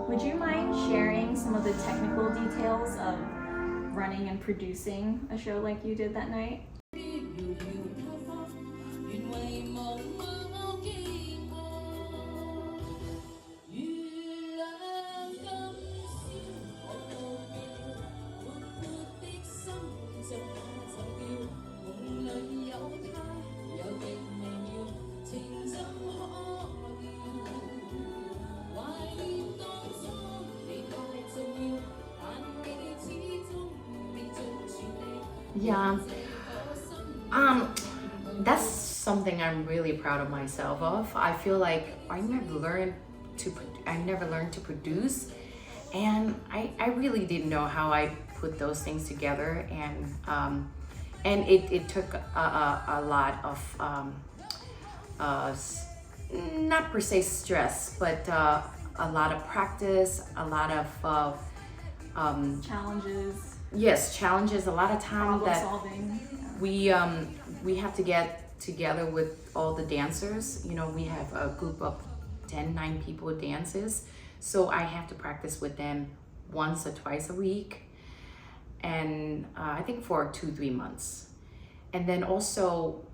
Would you mind sharing some of the technical details of running and producing a show like you did that night? Yeah, that's something I'm really proud of myself of. I feel like I never learned to produce, and I really didn't know how I put those things together, and it took a lot of not per se stress, but a lot of practice, a lot of Challenges, yes, challenges, a lot of time problem that solving. we have to get together with all the dancers. You know, we have a group of 9 people dances, so I have to practice with them once or twice a week, and I think for 2-3 months. And then also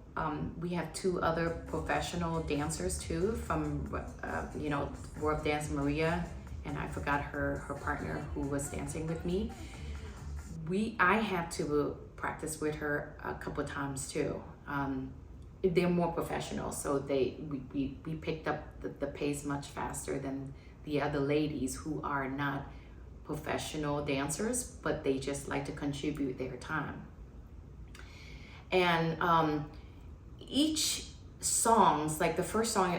we have 2 other professional dancers too from World Dance Maria, and I forgot her partner who was dancing with me. I had to practice with her a couple of times too. They're more professional, so we picked up the pace much faster than the other ladies who are not professional dancers, but they just like to contribute their time. And each songs, like the first song,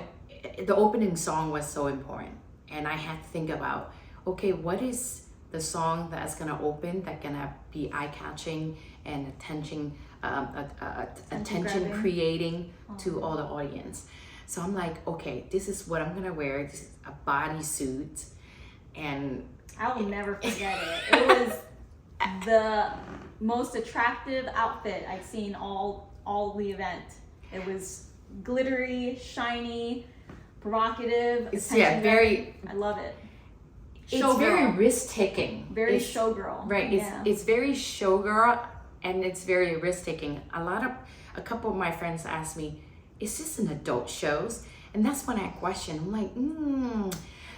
the opening song was so important, and I had to think about, okay, what is the song that's gonna open, that gonna be eye-catching and attention creating to all the audience. So I'm like, okay, this is what I'm gonna wear. This is a bodysuit, and I will never forget it. It was the most attractive outfit I've seen all the event. It was glittery, shiny, provocative. I love it. It's very risk-taking. Very showgirl. Right. It's very showgirl, and it's very risk-taking. A couple of my friends asked me, "Is this an adult show?" And that's when I question. I'm like,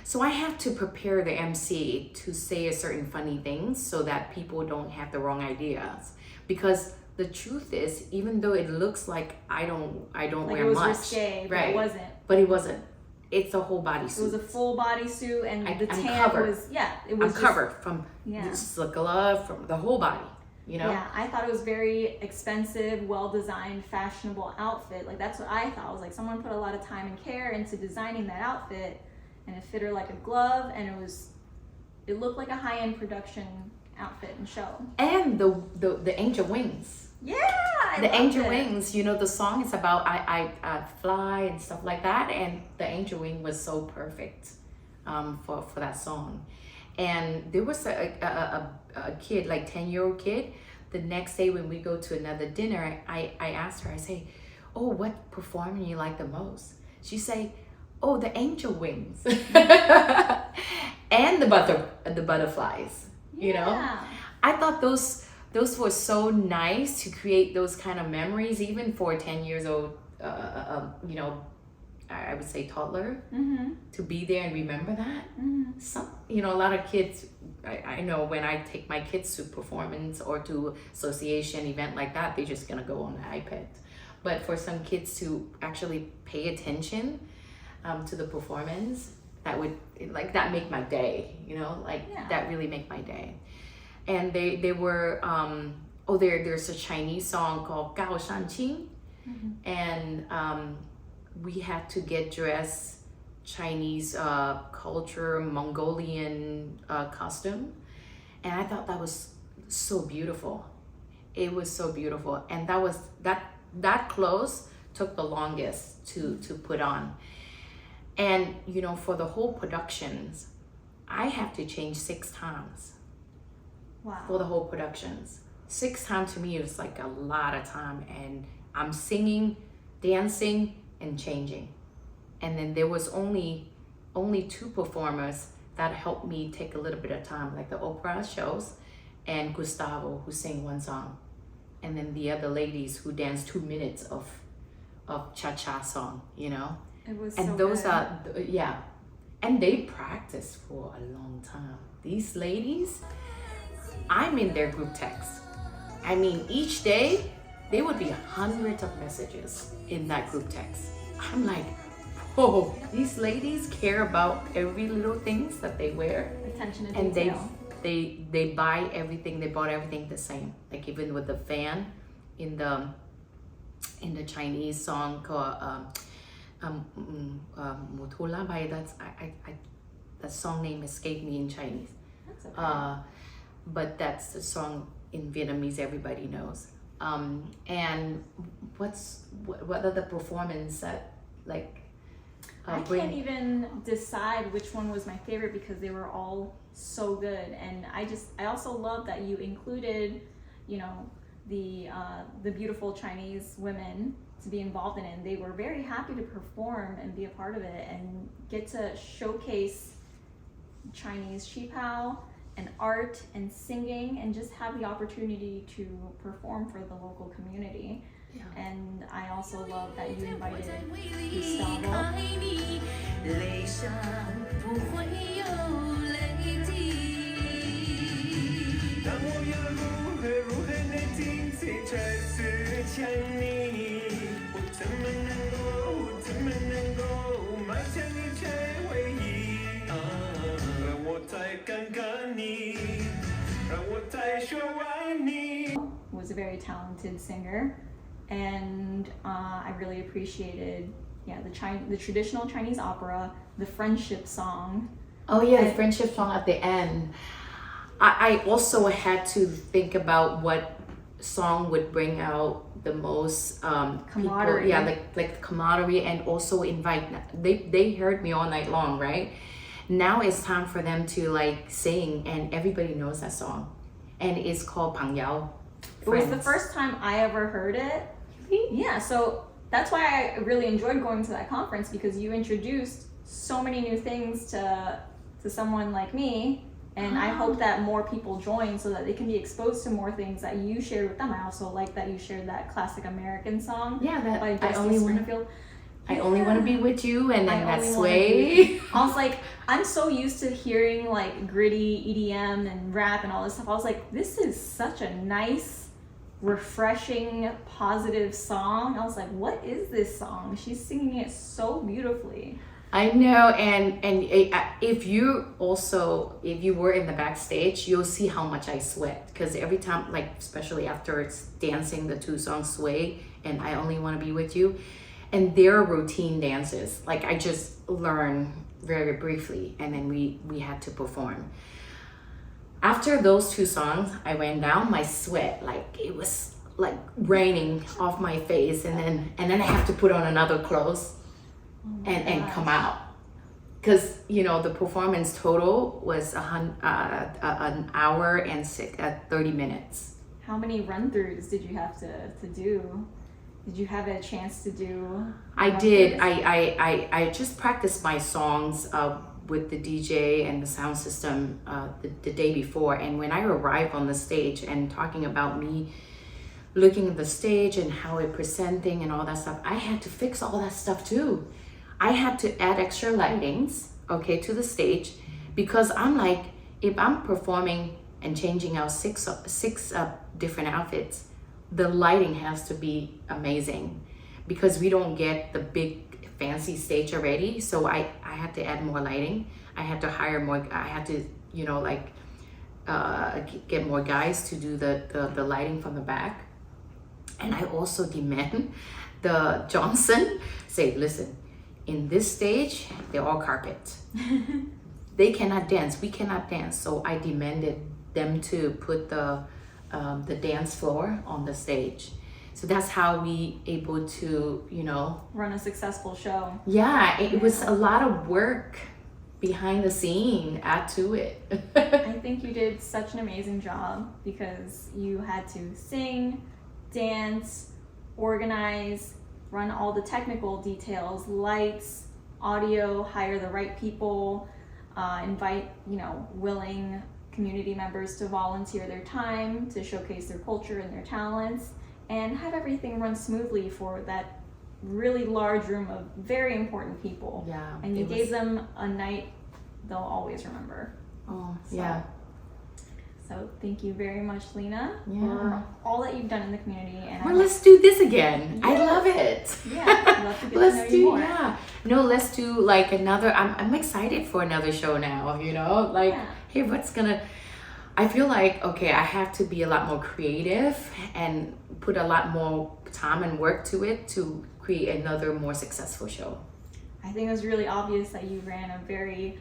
So I have to prepare the MC to say a certain funny things so that people don't have the wrong ideas. Because the truth is, even though it looks like I don't like wear it was much, risque, but right? it wasn't. But it wasn't. It's a whole bodysuit. It was a full bodysuit, and the I'm tan covered. was it was I'm covered from the glove, from the whole body. You know. Yeah, I thought it was very expensive, well designed, fashionable outfit. Like that's what I thought. I was like, someone put a lot of time and care into designing that outfit, and it fit her like a glove, and it looked like a high end production outfit and show. And the angel wings. Yeah, the angel wings. You know, the song is about I fly and stuff like that, and the angel wing was so perfect for that song. And there was a kid, like 10-year-old kid. The next day when we go to another dinner, I asked her, I say, "Oh, what performance you like the most?" She say, "Oh, the angel wings." And the butterflies. You know, I thought those were so nice to create those kind of memories, even for a 10 years old, I would say toddler, to be there and remember that. A lot of kids, I know when I take my kids to performance or to association event like that, they're just gonna go on the iPad. But for some kids to actually pay attention to the performance, that make my day, that really make my day. And they were, there's a Chinese song called Gao Shan Qing, and we had to get dressed Chinese culture, Mongolian costume, and I thought that was so beautiful. It was so beautiful, and that clothes took the longest to put on. And for the whole productions, I have to change 6 times. Wow. For the whole productions. 6 times to me is like a lot of time, and I'm singing, dancing, and changing. And then there was only 2 performers that helped me take a little bit of time, like the opera shows, and Gustavo who sang one song, and then the other ladies who danced 2 minutes of cha-cha song, you know. It was And so those good. are and they practiced for a long time. These ladies, I'm in their group text. I mean, each day there would be hundreds of messages in that group text. I'm like, whoa, these ladies care about every little things that they wear. Attention to And detail. they buy everything, they bought everything the same. Like even with the fan in the Chinese song called Mutula by that song name escaped me in Chinese. That's okay. But that's the song in Vietnamese everybody knows. And what are the performance that like I can't even decide which one was my favorite because they were all so good. And I also love that you included, you know, the beautiful Chinese women to be involved in it. And they were very happy to perform and be a part of it and get to showcase Chinese qipao and art and singing and just have the opportunity to perform for the local community. Yeah. And I also love that you invited Gustavo. 泪上不会有泪滴。当我要如何能停止这思想你？我怎么能够迈向一切回忆？让我再看看你，让我再说爱你。 Was a very talented singer, and I really appreciated the traditional Chinese opera, the friendship song. Oh yeah, the friendship song at the end. I also had to think about what song would bring out the most Camaraderie. people. Yeah, like camaraderie, and also invite. They heard me all night long, right? Now it's time for them to like sing, and everybody knows that song, and it's called Pang Yao. It was the first time I ever heard it. Yeah, so that's why I really enjoyed going to that conference, because you introduced so many new things to someone like me, and I hope that more people join so that they can be exposed to more things that you shared with them. I also like that you shared that classic American song. Yeah, that by I Dusty only want. Springfield. I only want to be with you, and then I that only wanna be sway. with I was like, I'm so used to hearing like gritty EDM and rap and all this stuff. I was like, this is such a nice, refreshing, positive song. I was like, what is this song? She's singing it so beautifully. I know, and if you were in the backstage, you'll see how much I sweat, because every time, like especially after it's dancing the two songs Sway and I Only Want to Be With You, and their routine dances, like I just learned very briefly, and then we had to perform. After those two songs, I went down, my sweat, like it was like raining off my face, and then I have to put on another clothes and come out, because you know the performance total was an hour and 30 minutes. How many run-throughs did you have to do? Did you have a chance to do? I did. I just practiced my songs with the DJ and the sound system the day before, and when I arrived on the stage and talking about me looking at the stage and how it presenting and all that stuff, I had to fix all that stuff too. I had to add extra lightings, okay, to the stage, because I'm like, if I'm performing and changing out six different outfits, the lighting has to be amazing, because we don't get the big fancy stage already. So I had to add more lighting. I had to hire more. I had to, you know, like get more guys to do the lighting from the back. And I also demand the Johnson say, listen, in this stage, they're all carpet. They cannot dance. We cannot dance. So I demanded them to put the dance floor on the stage. So that's how we able to, you know, Run a successful show. yeah, it was a lot of work behind the scene, add to it. I think you did such an amazing job, because you had to sing, dance, organize, run all the technical details, lights, audio, hire the right people, invite, willing community members to volunteer their time to showcase their culture and their talents, and have everything run smoothly for that really large room of very important people. Yeah. And you gave them a night they'll always remember. Oh, So- yeah. So thank you very much, Lena, Yeah. for all that you've done in the community. And Well, let's do this again. I Yes. love it. Yeah, I'd love to get to know Let's you do, more. yeah. No, let's do like another, I'm excited for another show now, like, Yeah. hey, I feel like, okay, I have to be a lot more creative and put a lot more time and work to it to create another more successful show. I think it was really obvious that you ran a very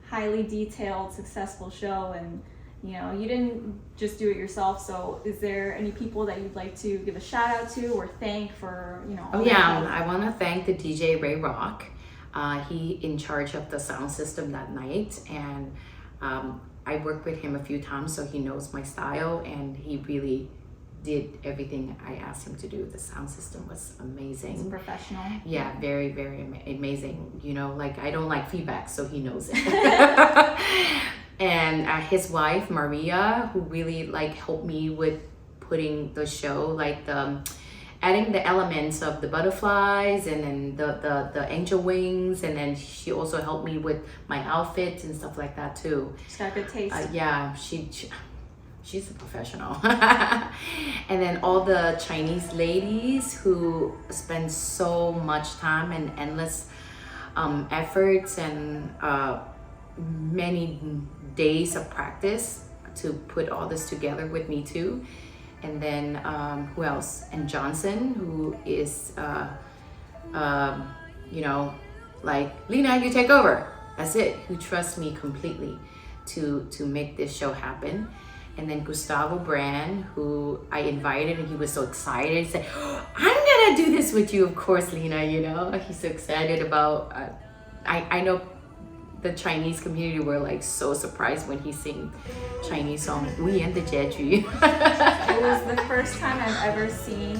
highly detailed, successful show, and you didn't just do it yourself. So is there any people that you'd like to give a shout out to or thank for, all Oh their yeah, help? I want to thank the DJ Ray Rock. He in charge of the sound system that night, and I worked with him a few times, so he knows my style, and he really did everything I asked him to do. The sound system was amazing. It's professional. Yeah, very, very amazing. Like I don't like feedback, so he knows it. And his wife Maria, who really helped me with putting the show, adding the elements of the butterflies and then the angel wings, and then she also helped me with my outfits and stuff like that too. She's got good taste. Yeah, she's a professional. And then all the Chinese ladies who spend so much time and endless efforts and many days of practice to put all this together with me too. And then who else? And Johnson, who is Lena, you take over. That's it. Who trusts me completely to make this show happen. And then Gustavo Brand, who I invited, and he was so excited. He said, "I'm gonna do this with you, of course, Lena." He's so excited about. I know the Chinese community were so surprised when he sang Chinese song "We and the Jeju." It was the first time I've ever seen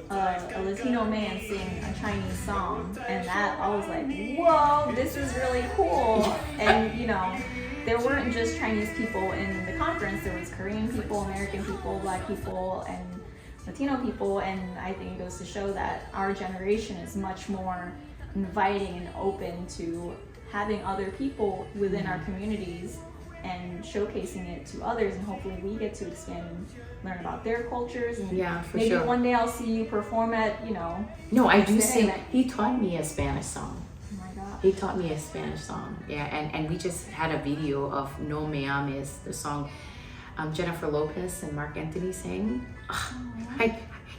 a Latino man sing a Chinese song, and that I was like, whoa, this is really cool. And there weren't just Chinese people in the conference. There was Korean people, American people, Black people, and Latino people. And I think it goes to show that our generation is much more inviting and open to having other people within our communities and showcasing it to others, and hopefully we get to expand and learn about their cultures. And Yeah, for maybe sure. one day I'll see you perform at, No, I do Say sing. that. He taught me a Spanish song. oh my God. He taught me a Spanish song. Yeah, and we just had a video of No Me Ames, the song Jennifer Lopez and Mark Anthony sang.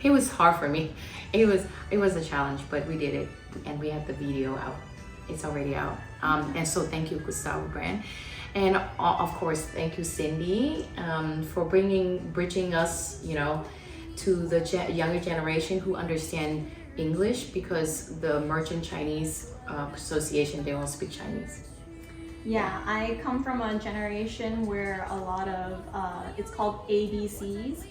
It was hard for me. It was a challenge, but we did it, and we had the video out. It's already out. And so thank you, Gustavo Brand. And of course, thank you, Cindy, for bridging us, to the younger generation who understand English, because the Merchant Chinese Association, they all speak Chinese. Yeah, I come from a generation where a lot of, it's called ABCs,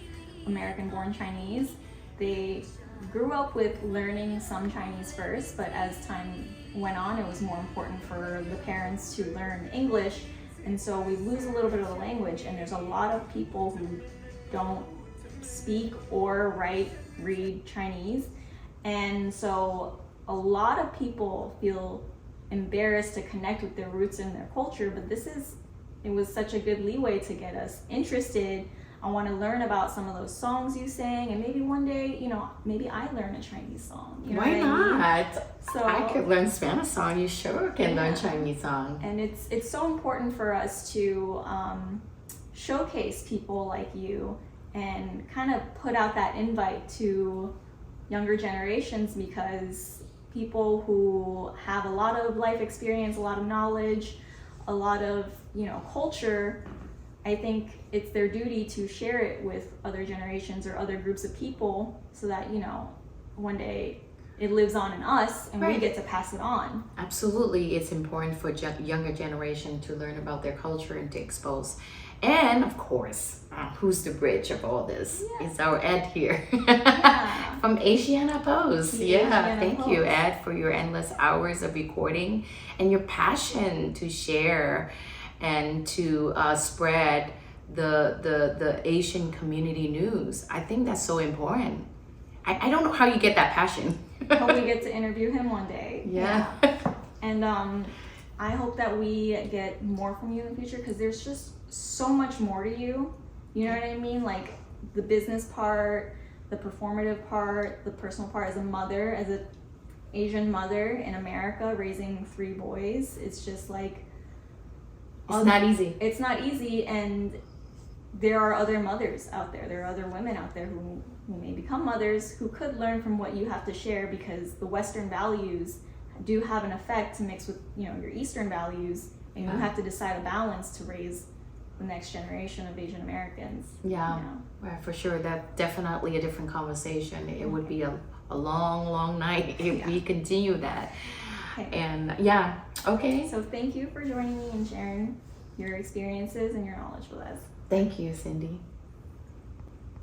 American Born Chinese. They grew up with learning some Chinese first, but as time went on, it was more important for the parents to learn English. And so we lose a little bit of the language, and there's a lot of people who don't speak or read Chinese. And so a lot of people feel embarrassed to connect with their roots and their culture, but it was such a good leeway to get us interested. I want to learn about some of those songs you sang, and maybe one day, maybe I learn a Chinese song. You know Why what I mean? not? So I could learn Spanish song. You sure can learn Yeah. Chinese song. And it's so important for us to showcase people like you and kind of put out that invite to younger generations, because people who have a lot of life experience, a lot of knowledge, a lot of culture, I think it's their duty to share it with other generations or other groups of people, so that one day it lives on in us, and we Right. get to pass it on. Absolutely, it's important for younger generation to learn about their culture and to expose. And of course, who's the bridge of all this? Yeah. It's our Ed here Yeah. from Asiana Post. The Yeah, Asiana thank you, Post. Ed, for your endless hours of recording and your passion to share and to spread the Asian community news. I think that's so important. I don't know how you get that passion. Hope we get to interview him one day. Yeah. And I hope that we get more from you in the future, because there's just so much more to you. You know what I mean? Like the business part, the performative part, the personal part as a mother, as an Asian mother in America raising 3 boys. It's just like, It's not easy. it's not easy, and there are other mothers out there. There are other women out there who may become mothers who could learn from what you have to share, because the Western values do have an effect to mix with, you know, your Eastern values, and you have to decide a balance to raise the next generation of Asian Americans. Yeah, You know? well, for sure. That's definitely a different conversation. It would be a long, long night if we continue that. Okay. And yeah, okay. So thank you for joining me and sharing your experiences and your knowledge with us. Thank you, Cindy.